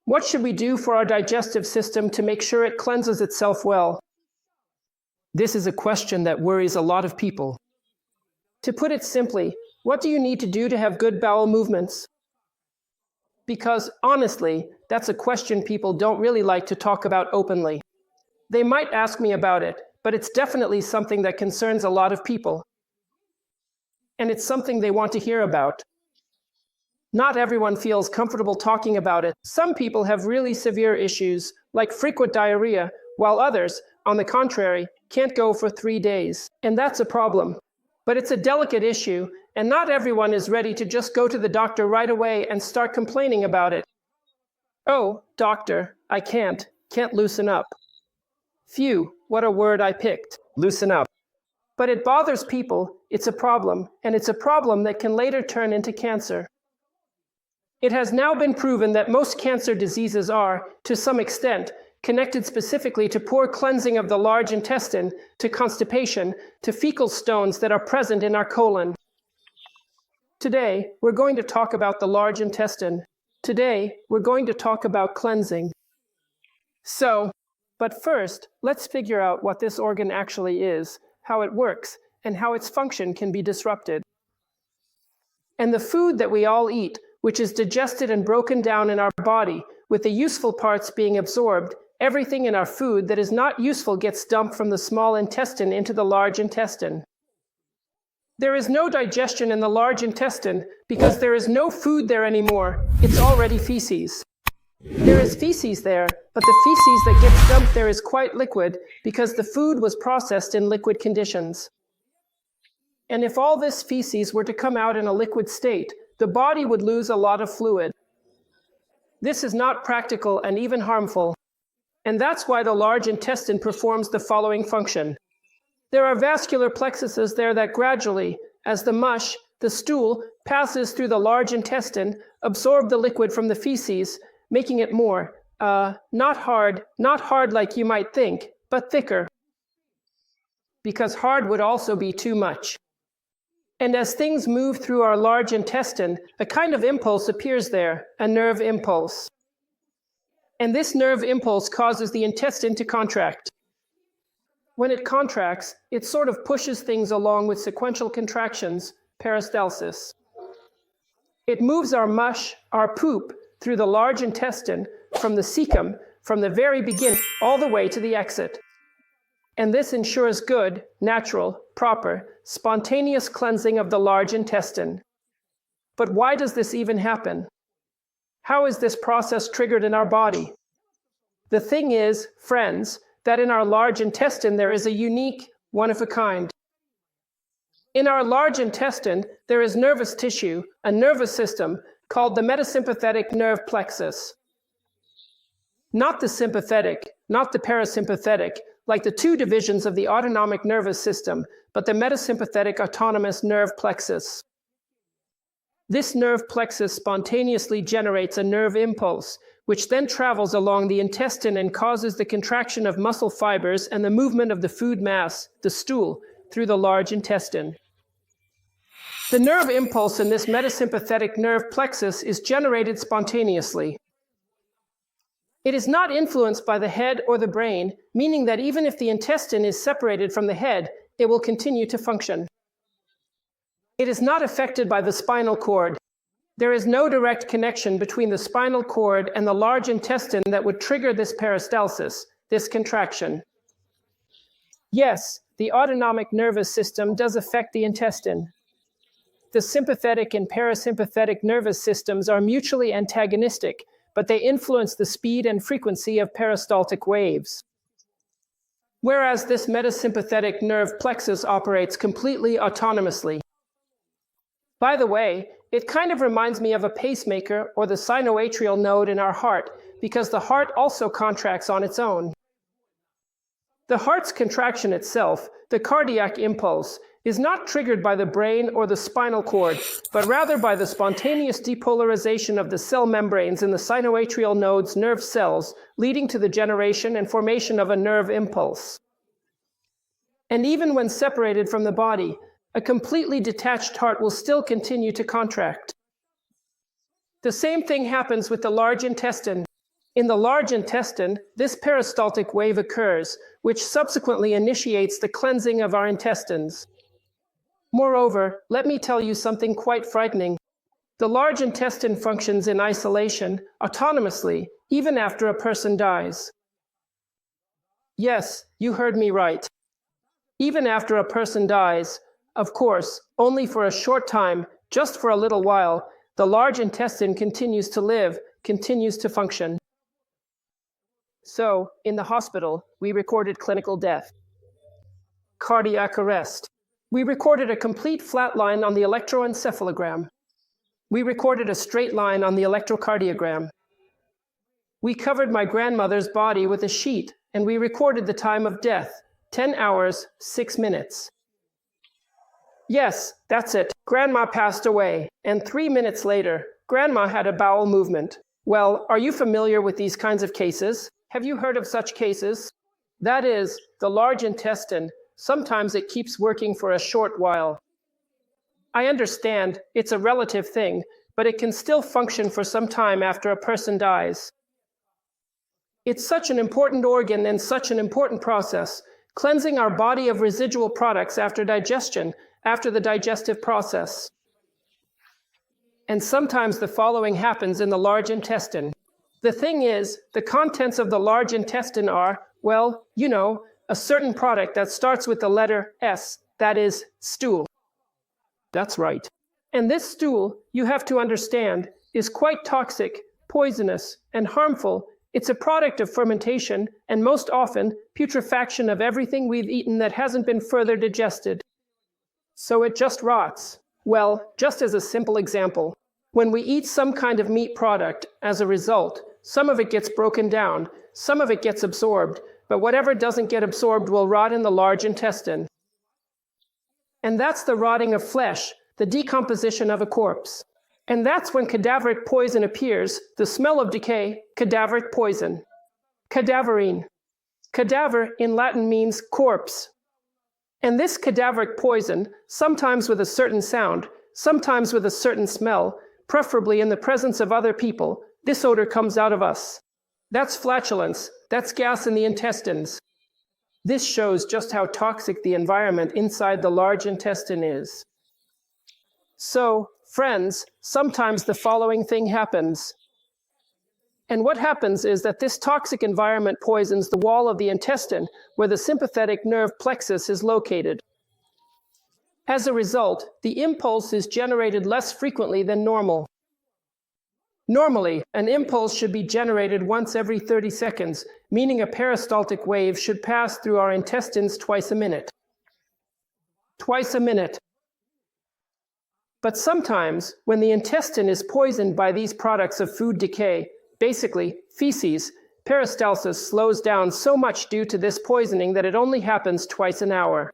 What should we do for our digestive system to make sure it cleanses itself well? This is a question that worries a lot of people. To put it simply, what do you need to do to have good bowel movements? Because, honestly, that's a question people don't really like to talk about openly. They might ask me about it, but it's definitely something that concerns a lot of people. And it's something they want to hear about. Not everyone feels comfortable talking about it. Some people have really severe issues, like frequent diarrhea, while others, on the contrary, can't go for 3 days. And that's a problem. But it's a delicate issue, and not everyone is ready to just go to the doctor right away and start complaining about it. Oh, doctor, I can't loosen up. Phew, what a word I picked, loosen up. But it bothers people, it's a problem, and it's a problem that can later turn into cancer. It has now been proven that most cancer diseases are, to some extent, connected specifically to poor cleansing of the large intestine, to constipation, to fecal stones that are present in our colon. Today, we're going to talk about the large intestine. Today, we're going to talk about cleansing. But first, let's figure out what this organ actually is, how it works, and how its function can be disrupted. And the food that we all eat, which is digested and broken down in our body, with the useful parts being absorbed, everything in our food that is not useful gets dumped from the small intestine into the large intestine. There is no digestion in the large intestine because there is no food there anymore. It's already feces. There is feces there, but the feces that gets dumped there is quite liquid because the food was processed in liquid conditions. And if all this feces were to come out in a liquid state, the body would lose a lot of fluid. This is not practical and even harmful. And that's why the large intestine performs the following function. There are vascular plexuses there that gradually, as the mush, the stool, passes through the large intestine, absorb the liquid from the feces, making it more, not hard like you might think, but thicker. Because hard would also be too much. And as things move through our large intestine, a kind of impulse appears there, a nerve impulse. And this nerve impulse causes the intestine to contract. When it contracts, it sort of pushes things along with sequential contractions, peristalsis. It moves our mush, our poop, through the large intestine, from the cecum, from the very beginning, all the way to the exit. And this ensures good, natural, proper, spontaneous cleansing of the large intestine. But why does this even happen? How is this process triggered in our body? The thing is, friends, that in our large intestine there is a unique, one-of-a-kind. In our large intestine, there is nervous tissue, a nervous system, called the metasympathetic nerve plexus. Not the sympathetic, not the parasympathetic, like the two divisions of the autonomic nervous system, but the metasympathetic autonomous nerve plexus. This nerve plexus spontaneously generates a nerve impulse, which then travels along the intestine and causes the contraction of muscle fibers and the movement of the food mass, the stool, through the large intestine. The nerve impulse in this metasympathetic nerve plexus is generated spontaneously. It is not influenced by the head or the brain, meaning that even if the intestine is separated from the head, it will continue to function. It is not affected by the spinal cord. There is no direct connection between the spinal cord and the large intestine that would trigger this peristalsis, this contraction. Yes, the autonomic nervous system does affect the intestine. The sympathetic and parasympathetic nervous systems are mutually antagonistic, but they influence the speed and frequency of peristaltic waves. Whereas this metasympathetic nerve plexus operates completely autonomously. By the way, it kind of reminds me of a pacemaker or the sinoatrial node in our heart, because the heart also contracts on its own. The heart's contraction itself, the cardiac impulse, is not triggered by the brain or the spinal cord, but rather by the spontaneous depolarization of the cell membranes in the sinoatrial node's nerve cells, leading to the generation and formation of a nerve impulse. And even when separated from the body, a completely detached heart will still continue to contract. The same thing happens with the large intestine. In the large intestine, this peristaltic wave occurs, which subsequently initiates the cleansing of our intestines. Moreover, let me tell you something quite frightening. The large intestine functions in isolation, autonomously, even after a person dies. Yes, you heard me right. Even after a person dies, of course, only for a short time, just for a little while, the large intestine continues to live, continues to function. So, in the hospital, we recorded clinical death, cardiac arrest. We recorded a complete flat line on the electroencephalogram. We recorded a straight line on the electrocardiogram. We covered my grandmother's body with a sheet, and we recorded the time of death, 10 hours, 6 minutes. Yes, that's it. Grandma passed away, and 3 minutes later, Grandma had a bowel movement. Well, are you familiar with these kinds of cases? Have you heard of such cases? That is, the large intestine, sometimes it keeps working for a short while. I understand, it's a relative thing, but it can still function for some time after a person dies. It's such an important organ and such an important process, cleansing our body of residual products after digestion, after the digestive process. And sometimes the following happens in the large intestine. The thing is, the contents of the large intestine are, well, you know, a certain product that starts with the letter S, that is, stool. That's right. And this stool, you have to understand, is quite toxic, poisonous, and harmful. It's a product of fermentation, and most often, putrefaction of everything we've eaten that hasn't been further digested. So it just rots. Well, just as a simple example, when we eat some kind of meat product, as a result, some of it gets broken down, some of it gets absorbed, but whatever doesn't get absorbed will rot in the large intestine. And that's the rotting of flesh, the decomposition of a corpse. And that's when cadaveric poison appears, the smell of decay, cadaveric poison. Cadaverine. Cadaver in Latin means corpse. And this cadaveric poison, sometimes with a certain sound, sometimes with a certain smell, preferably in the presence of other people, this odor comes out of us. That's flatulence, that's gas in the intestines. This shows just how toxic the environment inside the large intestine is. So, friends, sometimes the following thing happens. And what happens is that this toxic environment poisons the wall of the intestine where the sympathetic nerve plexus is located. As a result, the impulse is generated less frequently than normal. Normally, an impulse should be generated once every 30 seconds, meaning a peristaltic wave should pass through our intestines twice a minute. Twice a minute. But sometimes, when the intestine is poisoned by these products of food decay, basically feces, peristalsis slows down so much due to this poisoning that it only happens twice an hour.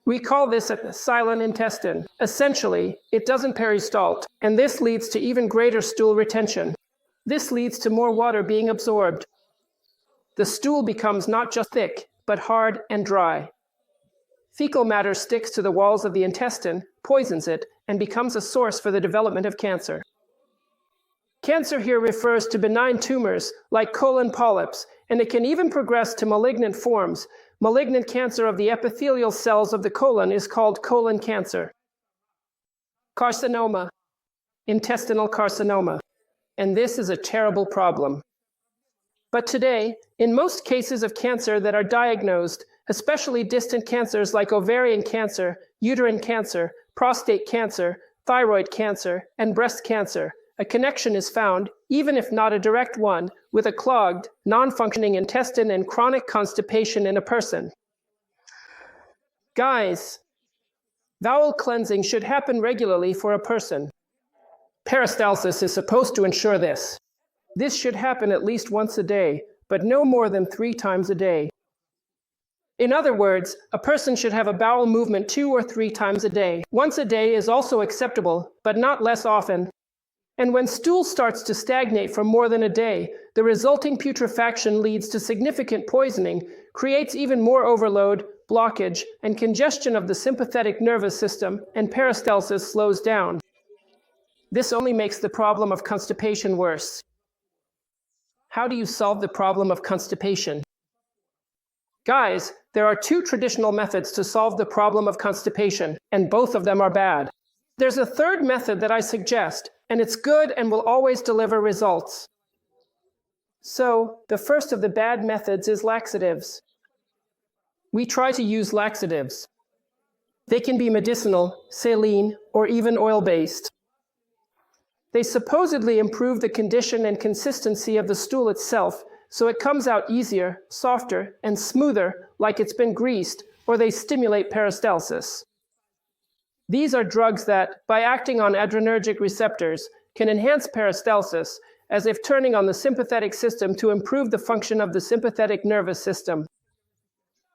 We call this a silent intestine. Essentially, it doesn't peristalt, and this leads to even greater stool retention. This leads to more water being absorbed. The stool becomes not just thick, but hard and dry. Fecal matter sticks to the walls of the intestine, poisons it, and becomes a source for the development of cancer. Cancer here refers to benign tumors like colon polyps, and it can even progress to malignant forms. Malignant cancer of the epithelial cells of the colon is called colon cancer. Carcinoma, intestinal carcinoma. And this is a terrible problem. But today, in most cases of cancer that are diagnosed, especially distant cancers like ovarian cancer, uterine cancer, prostate cancer, thyroid cancer, and breast cancer, a connection is found, even if not a direct one, with a clogged, non-functioning intestine and chronic constipation in a person. Guys, bowel cleansing should happen regularly for a person. Peristalsis is supposed to ensure this. This should happen at least once a day, but no more than 3 times a day. In other words, a person should have a bowel movement 2 or 3 times a day. Once a day is also acceptable, but not less often. And when stool starts to stagnate for more than a day, the resulting putrefaction leads to significant poisoning, creates even more overload, blockage, and congestion of the sympathetic nervous system, and peristalsis slows down. This only makes the problem of constipation worse. How do you solve the problem of constipation? Guys, there are two traditional methods to solve the problem of constipation, and both of them are bad. There's a third method that I suggest, and it's good and will always deliver results. So, the first of the bad methods is laxatives. We try to use laxatives. They can be medicinal, saline, or even oil-based. They supposedly improve the condition and consistency of the stool itself, so it comes out easier, softer, and smoother, like it's been greased, or they stimulate peristalsis. These are drugs that, by acting on adrenergic receptors, can enhance peristalsis, as if turning on the sympathetic system to improve the function of the sympathetic nervous system.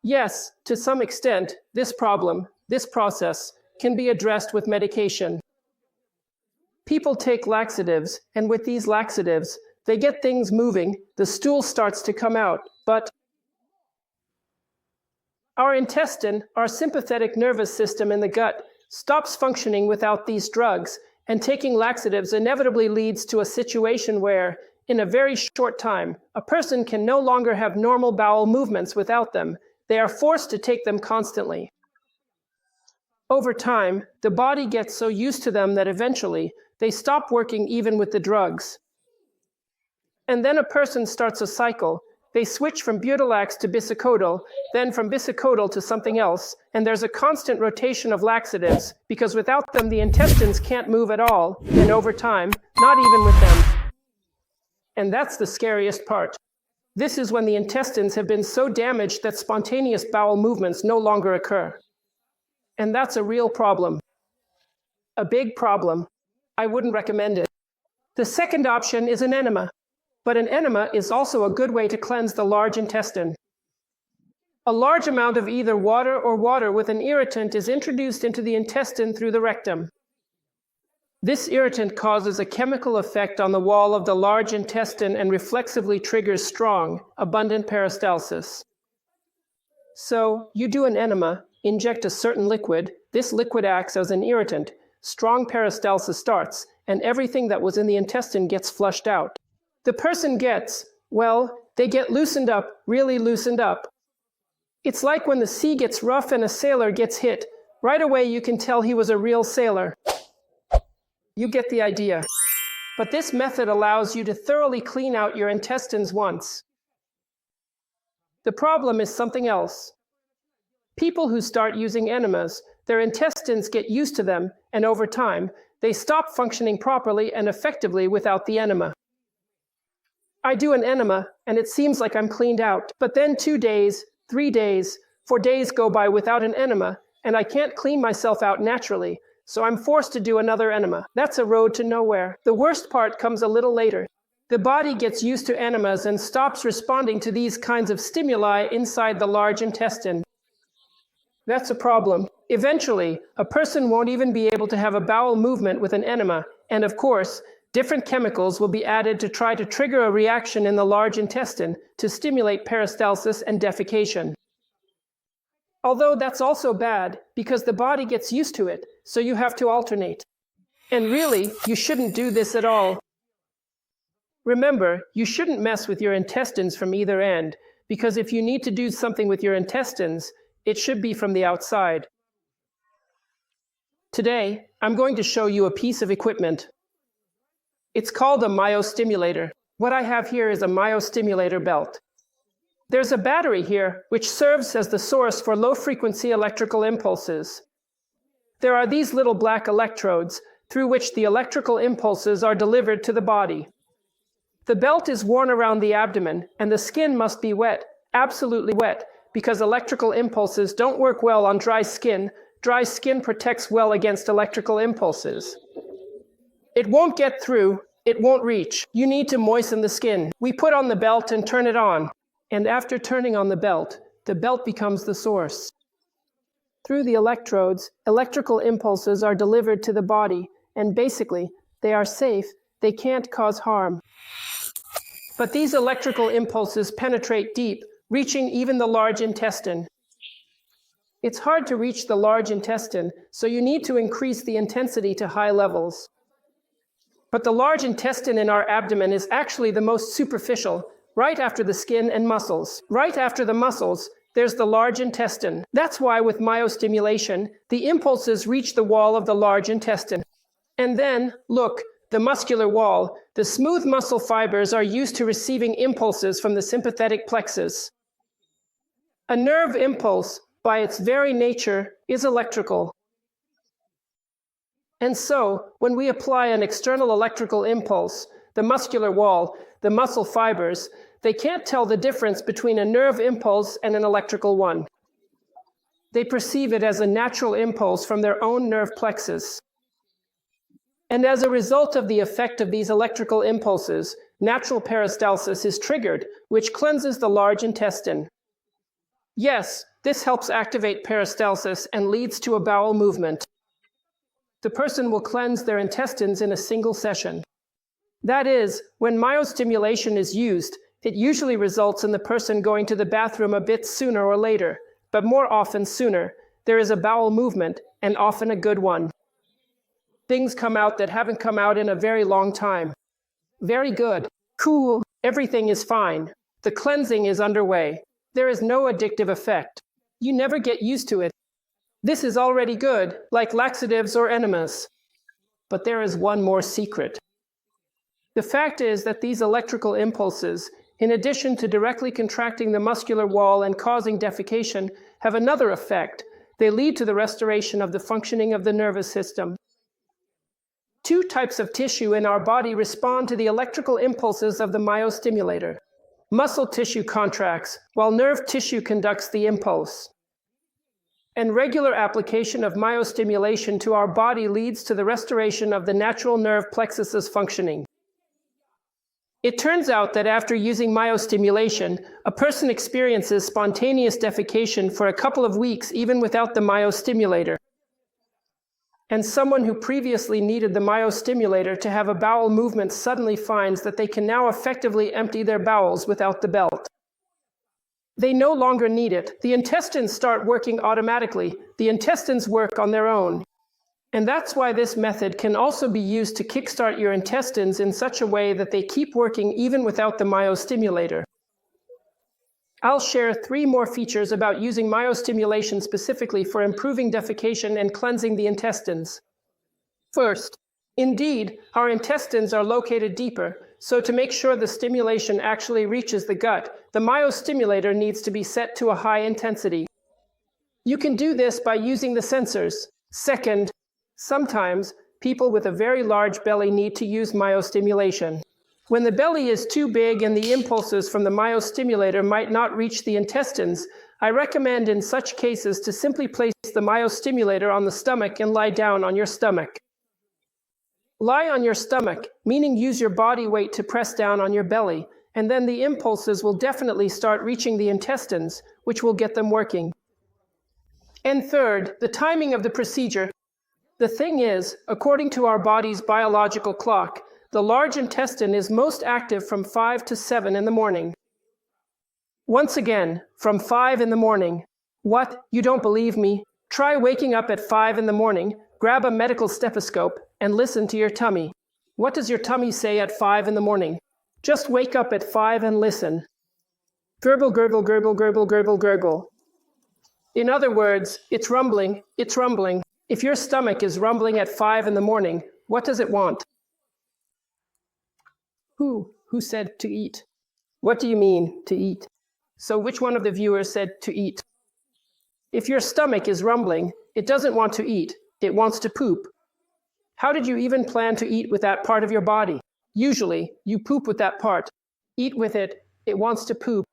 Yes, to some extent, this process, can be addressed with medication. People take laxatives, and with these laxatives, they get things moving, the stool starts to come out, but our intestine, our sympathetic nervous system in the gut, stops functioning without these drugs, and taking laxatives inevitably leads to a situation where, in a very short time, a person can no longer have normal bowel movements without them. They are forced to take them constantly. Over time, the body gets so used to them that eventually, they stop working even with the drugs. And then a person starts a cycle. They switch from butylax to bisacodyl, then from bisacodyl to something else, and there's a constant rotation of laxatives, because without them the intestines can't move at all, and over time, not even with them. And that's the scariest part. This is when the intestines have been so damaged that spontaneous bowel movements no longer occur. And that's a real problem. A big problem. I wouldn't recommend it. The second option is an enema. But an enema is also a good way to cleanse the large intestine. A large amount of either water or water with an irritant is introduced into the intestine through the rectum. This irritant causes a chemical effect on the wall of the large intestine and reflexively triggers strong, abundant peristalsis. So, you do an enema, inject a certain liquid, this liquid acts as an irritant, strong peristalsis starts, and everything that was in the intestine gets flushed out. The person gets, well, they get loosened up, really loosened up. It's like when the sea gets rough and a sailor gets hit. Right away you can tell he was a real sailor. You get the idea. But this method allows you to thoroughly clean out your intestines once. The problem is something else. People who start using enemas, their intestines get used to them, and over time, they stop functioning properly and effectively without the enema. I do an enema, and it seems like I'm cleaned out. But then 2 days, 3 days, 4 days go by without an enema, and I can't clean myself out naturally, so I'm forced to do another enema. That's a road to nowhere. The worst part comes a little later. The body gets used to enemas and stops responding to these kinds of stimuli inside the large intestine. That's a problem. Eventually, a person won't even be able to have a bowel movement with an enema, and of course, different chemicals will be added to try to trigger a reaction in the large intestine to stimulate peristalsis and defecation. Although that's also bad, because the body gets used to it, so you have to alternate. And really, you shouldn't do this at all. Remember, you shouldn't mess with your intestines from either end, because if you need to do something with your intestines, it should be from the outside. Today, I'm going to show you a piece of equipment. It's called a myostimulator. What I have here is a myostimulator belt. There's a battery here, which serves as the source for low-frequency electrical impulses. There are these little black electrodes, through which the electrical impulses are delivered to the body. The belt is worn around the abdomen, and the skin must be wet, absolutely wet, because electrical impulses don't work well on dry skin. Dry skin protects well against electrical impulses. It won't get through, it won't reach. You need to moisten the skin. We put on the belt and turn it on. And after turning on the belt becomes the source. Through the electrodes, electrical impulses are delivered to the body, and basically, they are safe, they can't cause harm. But these electrical impulses penetrate deep, reaching even the large intestine. It's hard to reach the large intestine, so you need to increase the intensity to high levels. But the large intestine in our abdomen is actually the most superficial, right after the skin and muscles. Right after the muscles, there's the large intestine. That's why with myostimulation, the impulses reach the wall of the large intestine. And then, look, the muscular wall, the smooth muscle fibers are used to receiving impulses from the sympathetic plexus. A nerve impulse, by its very nature, is electrical. And so, when we apply an external electrical impulse, the muscular wall, the muscle fibers, they can't tell the difference between a nerve impulse and an electrical one. They perceive it as a natural impulse from their own nerve plexus. And as a result of the effect of these electrical impulses, natural peristalsis is triggered, which cleanses the large intestine. Yes, this helps activate peristalsis and leads to a bowel movement. The person will cleanse their intestines in a single session. That is, when myostimulation is used, it usually results in the person going to the bathroom a bit sooner or later, but more often sooner. There is a bowel movement, and often a good one. Things come out that haven't come out in a very long time. Very good. Cool. Everything is fine. The cleansing is underway. There is no addictive effect. You never get used to it. This is already good, like laxatives or enemas. But there is one more secret. The fact is that these electrical impulses, in addition to directly contracting the muscular wall and causing defecation, have another effect. They lead to the restoration of the functioning of the nervous system. Two types of tissue in our body respond to the electrical impulses of the myostimulator. Muscle tissue contracts, while nerve tissue conducts the impulse. And regular application of myostimulation to our body leads to the restoration of the natural nerve plexus's functioning. It turns out that after using myostimulation, a person experiences spontaneous defecation for a couple of weeks even without the myostimulator. And someone who previously needed the myostimulator to have a bowel movement suddenly finds that they can now effectively empty their bowels without the belt. They no longer need it. The intestines start working automatically. The intestines work on their own. And that's why this method can also be used to kickstart your intestines in such a way that they keep working even without the myostimulator. I'll share 3 more features about using myostimulation specifically for improving defecation and cleansing the intestines. First, indeed, our intestines are located deeper, so to make sure the stimulation actually reaches the gut, the myostimulator needs to be set to a high intensity. You can do this by using the sensors. Second, sometimes, people with a very large belly need to use myostimulation. When the belly is too big and the impulses from the myostimulator might not reach the intestines, I recommend in such cases to simply place the myostimulator on the stomach and lie down on your stomach. Lie on your stomach, meaning use your body weight to press down on your belly, and then the impulses will definitely start reaching the intestines, which will get them working. And third, the timing of the procedure. The thing is, according to our body's biological clock, the large intestine is most active from 5 to 7 in the morning. Once again, from 5 in the morning. What? You don't believe me? Try waking up at 5 in the morning, grab a medical stethoscope, and listen to your tummy. What does your tummy say at 5 in the morning? Just wake up at 5 and listen. Gurgle, gurgle, gurgle, gurgle, gurgle, gurgle. In other words, it's rumbling, it's rumbling. If your stomach is rumbling at 5 in the morning, what does it want? Who said to eat? What do you mean, to eat? So which one of the viewers said to eat? If your stomach is rumbling, it doesn't want to eat, it wants to poop. How did you even plan to eat with that part of your body? Usually, you poop with that part. Eat with it, it wants to poop.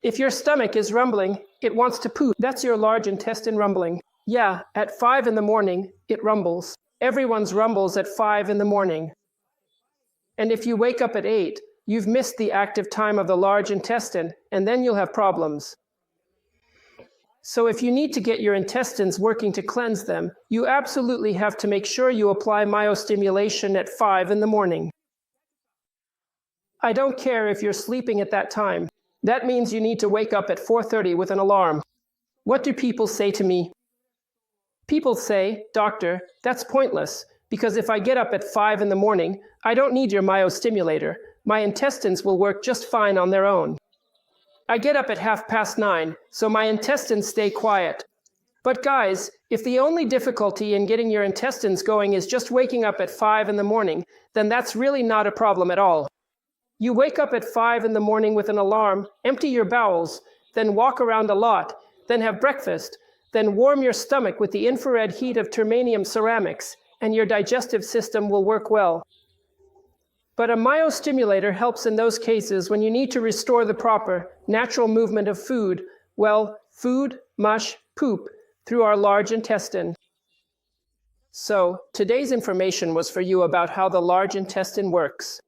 If your stomach is rumbling, it wants to poop. That's your large intestine rumbling. Yeah, at 5 in the morning, it rumbles. Everyone's rumbles at 5 in the morning. And if you wake up at 8, you've missed the active time of the large intestine, and then you'll have problems. So if you need to get your intestines working to cleanse them, you absolutely have to make sure you apply myostimulation at 5 in the morning. I don't care if you're sleeping at that time. That means you need to wake up at 4:30 with an alarm. What do people say to me? People say, "Doctor, that's pointless. because if I get up at 5 in the morning, I don't need your myostimulator. My intestines will work just fine on their own. I get up at 9:30, so my intestines stay quiet. But guys, if the only difficulty in getting your intestines going is just waking up at 5 in the morning, then that's really not a problem at all. You wake up at 5 in the morning with an alarm, empty your bowels, then walk around a lot, then have breakfast, then warm your stomach with the infrared heat of termanium ceramics, and your digestive system will work well. But a myostimulator helps in those cases when you need to restore the proper, natural movement of food, well, food, mush, poop, through our large intestine. So, today's information was for you about how the large intestine works.